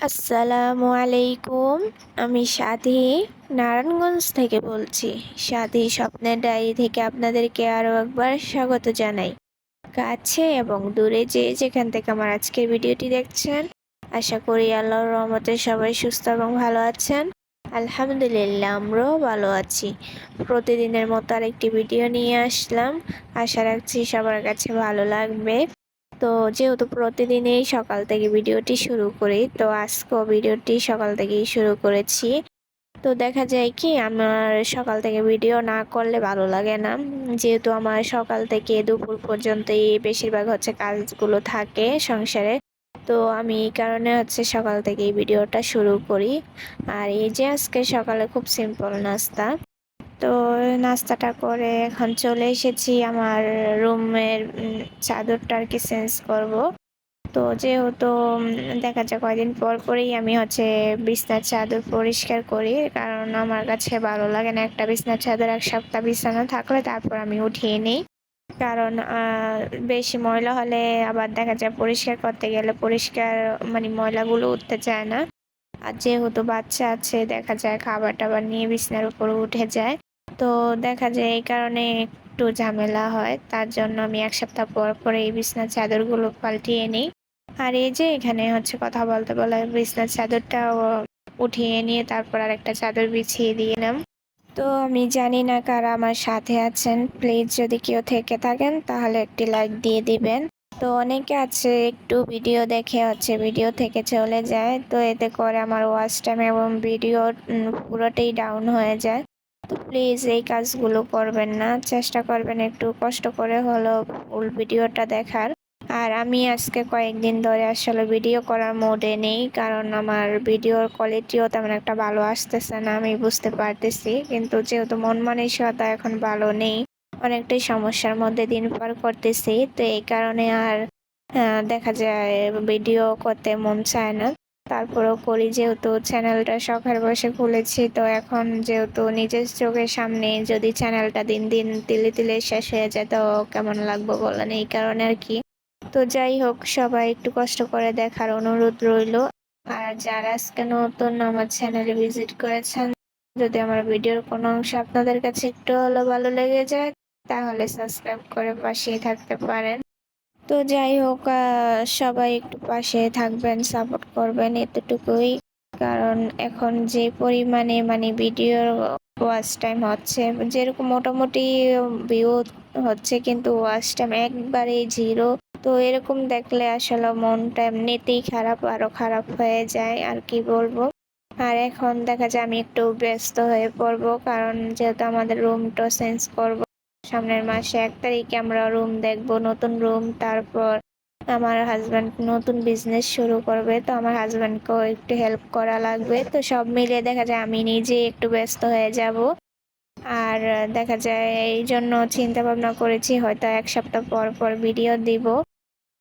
আসসালামু আলাইকুম। আমি সাথী নারায়ণগঞ্জ থেকে বলছি। সাথী স্বপ্নের ডায়েরি থেকে আপনাদেরকে আরও একবার স্বাগত জানাই। কাছে এবং দূরে যেখান থেকে আমার আজকের ভিডিওটি দেখছেন, আশা করি আল্লাহর রহমতে সবাই সুস্থ এবং ভালো আছেন। আলহামদুলিল্লাহ, আমরাও ভালো আছি। প্রতিদিনের মতো আরেকটি ভিডিও নিয়ে আসলাম। আশা রাখছি সবার কাছে ভালো লাগবে। তো যেহেতু প্রতিদিনই সকাল থেকে ভিডিওটি শুরু করি, তো আজকেও ভিডিওটি সকাল থেকেই শুরু করেছি। তো দেখা যায় কি, আমার সকাল থেকে ভিডিও না করলে ভালো লাগে না, যেহেতু আমার সকাল থেকে দুপুর পর্যন্তই বেশিরভাগ কাজগুলো থাকে সংসারে। তো আমি এই কারণে সকাল থেকেই ভিডিওটা শুরু করি। আর এই যে আজকে সকালে খুব সিম্পল নাস্তা। তো নাস্তাটা করে এখন চলে এসেছি আমার রুমের চাদরটা আর কি চেঞ্জ করব। তো যেহেতু দেখা যায় কয়দিন পর পরেই আমি বিছনার চাদর পরিষ্কার করি, কারণ আমার কাছে ভালো লাগে না একটা বিছনার চাদর এক সপ্তাহ বিছানা থাকলে তারপর আমি উঠিয়ে নিই। কারণ বেশি ময়লা হলে আবার দেখা যায় পরিষ্কার করতে গেলে ময়লাগুলো উঠতে চায় না। আর যেহেতু বাচ্চা আছে, দেখা যায় খাবার টাবার নিয়ে বিছানার উপর উঠে যায়। তো দেখা যায় এই কারণে একটু ঝামেলা হয়, তার জন্য আমি এক সপ্তাহ পর পরে এই বিছানার চাদরগুলো পাল্টিয়ে নিই। আর এই যে এখানে কথা বলতে বলে বিছানার চাদরটাও উঠিয়ে নিয়ে তারপর আর একটা চাদর বিছিয়ে দিলাম। তো আমি জানি না কারা আমার সাথে আছেন, প্লিজ যদি কেউ থেকে থাকেন তাহলে একটি লাইক দিয়ে দিবেন। তো অনেকে আছে একটু ভিডিও দেখে ভিডিও থেকে চলে যায়, তো এতে করে আমার ওয়াচ টাইম এবং ভিডিও পুরোটাই ডাউন হয়ে যায়। তো প্লিজ এই কাজগুলো করবেন না, চেষ্টা করবেন একটু কষ্ট করে হলেও ফুল ভিডিওটা দেখার। আর আমি আজকে কয়েকদিন ধরে আসলে ভিডিও করার মোডে নেই, কারণ আমার ভিডিওর কোয়ালিটিও তেমন একটা ভালো আসতেছে না, আমি বুঝতে পারতেছি। কিন্তু যেহেতু মন মানসিকতা এখন ভালো নেই, অনেকটাই সমস্যার মধ্যে দিন পার করতেছি, তো এই কারণে আর দেখা যায় ভিডিও করতে মন চায় না। তারপরেও করি, যেহেতু চ্যানেলটা শখের বসে খুলেছি। তো এখন যেহেতু নিজের চোখের সামনে যদি চ্যানেলটা দিন দিন তিলে তিলে শেষ হয়ে যায়, তো কেমন লাগবে বলেন, এই কারণে আর কি। তো যাই হোক, সবাই একটু কষ্ট করে দেখার অনুরোধ রইল। আর যারা আজকে নতুন আমার চ্যানেলে ভিজিট করেছেন, যদি আমার ভিডিওর কোনো অংশ আপনাদের কাছে একটু হলেও ভালো লেগে যায়, তাহলে সাবস্ক্রাইব করে পাশেই থাকতে পারেন। তো যাই হোক, সবাই একটু পাশে থাকবেন, সাপোর্ট করবেন, এতটুকুই। কারণ এখন যে পরিমাণে ভিডিওর ওয়াচ টাইম যেরকম মোটামুটি ভিউ হচ্ছে, কিন্তু ওয়াচ টাইম একবারেই জিরো। তো এরকম দেখলে আসলে মনটা এমনিতেই আরো খারাপ হয়ে যায়, আর কি বলবো। আর এখন দেখা যায় আমি একটু ব্যস্ত হয়ে পড়বো, কারণ যেহেতু আমাদের রুমটা চেঞ্জ করব সামনের মাসে 1 তারিখে, আমরা রুম দেখবো, নতুন রুম। তারপর আমার হাজব্যান্ড নতুন বিজনেস শুরু করবে, তো আমার হাজব্যান্ডকেও একটু হেল্প করা লাগবে। তো সব মিলিয়ে দেখা যায় আমি নিজে একটু ব্যস্ত হয়ে যাব। আর দেখা যায় এই জন্য চিন্তা ভাবনা করেছি হয়তো 1 সপ্তাহ পর পর ভিডিও দিব।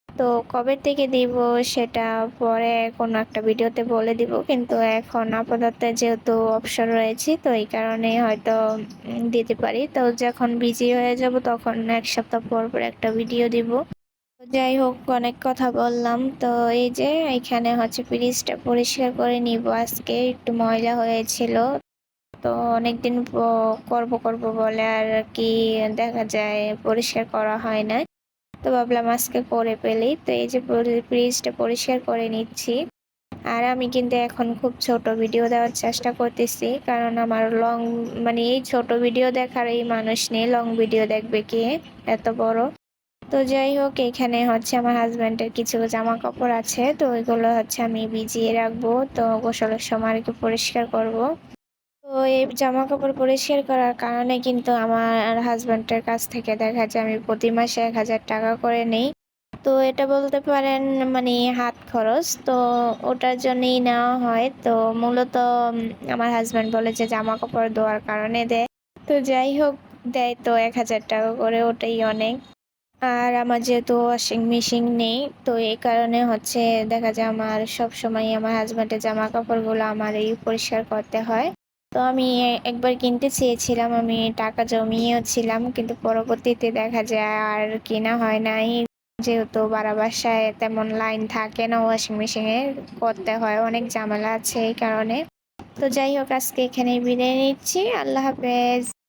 তো কবে থেকে দিব সেটা পরে কোনো একটা ভিডিওতে বলে দিব, কিন্তু এখন আপাতত যেহেতু অবসর রয়েছি, তো এই কারণে হয়তো দিতে পারি। তো যখন বিজি হয়ে যাব তখন 1 সপ্তাহ পর পর একটা ভিডিও দিব। যাই হোক, অনেক কথা বললাম। তো এই যে এখানে ফ্রিজটা পরিষ্কার করে নিব, আজকে একটু ময়লা হয়েছিল। তো অনেকদিন করব করব বলে আর কি দেখা যায় পরিষ্কার করা হয় না। তো ভাবলাম আজকে করে ফেলি। তো এই যে ফ্রিজটা পরিষ্কার করে নিচ্ছি। আর আমি কিন্তু এখন খুব ছোট ভিডিও দেওয়ার চেষ্টা করতেছি, কারণ আমার লং এই ছোট ভিডিও দেখার এই মানুষ নেই, লং ভিডিও দেখবে কে এত বড়। তো যাই হোক, এখানে আমার হাজব্যান্ডের কিছু জামা কাপড় আছে, তো ওইগুলো আমি ভিজিয়ে রাখবো। তো গোসলের সময় আর কি পরিষ্কার করব। তো এই জামা কাপড় পরিষ্কার করার কারণে কিন্তু আমার হাজব্যান্ডের কাছ থেকে দেখা যায় আমি প্রতি মাসে 1,000 টাকা করে নেই। তো এটা বলতে পারেন হাত খরচ, তো ওটার জন্যই নেওয়া হয়। তো মূলত আমার হাজব্যান্ড বলে যে জামা কাপড় ধোয়ার কারণে দেয়। তো যাই হোক, দেয় তো 1,000 টাকা করে, ওটাই অনেক। আর আমার যেহেতু ওয়াশিং মেশিন নেই, তো এই কারণে দেখা যায় আমার সব সময় আমার হাজব্যান্ডের জামা কাপড়গুলো আমারই পরিষ্কার করতে হয়। তো আমি একবার কিনতে চেয়েছিলাম, আমি টাকা জমিয়েও ছিলাম, কিন্তু পরবর্তীতে দেখা যায় আর কেনা হয় নাই। যেহেতু ভাড়া বাসায় তেমন লাইন থাকে না, ওয়াশিং মেশিনে করতে হয়, অনেক ঝামেলা আছে এই কারণে। তো যাই হোক, আজকে এখানেই বিদায় নিচ্ছি। আল্লাহ হাফেজ।